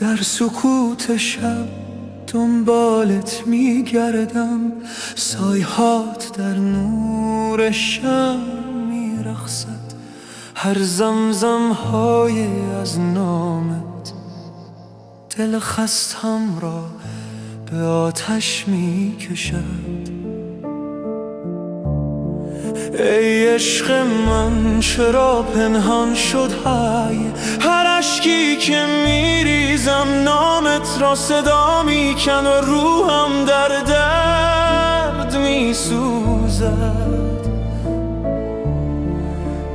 در سکوت شب دنبالت میگردم، سایهات در نور شم میرقصد، هر زمزم های از نامت دل خستم را به آتش میکشد. ای عشق من چرا پنهان شد هر اشکی که میریزم نامت را صدا میکن و روحم در درد میسوزد.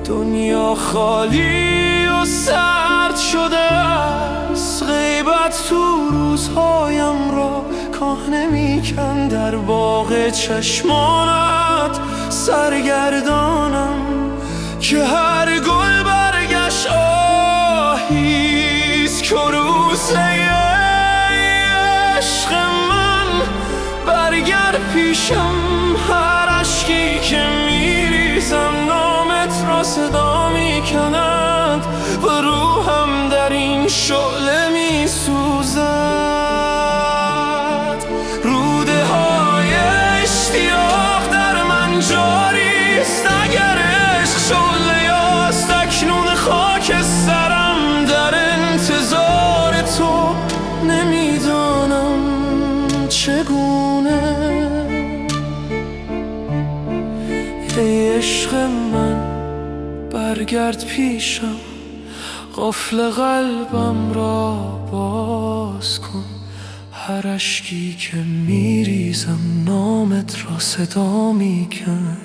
دنیا خالی و سرد شده است، غیبت تو روزهایم را کهنه میکن، در باغ چشمانت سرگردانم که هر گل برگشت آهیست کروسه. عشق من برگرد پیشم، هر اشکی که میریزم نامت را صدا میکند و روحم در این شعله میسوزد. روده های اشتیاق در من جاریست، اگر عشق شعله یاست اکنون خاک سرم در انتظار تو، نمیدانم چگونه. ای عشق من برگرد پیشم، قفل قلبم را باز کن، هر اشکی که میریزم نامت را صدا میکن.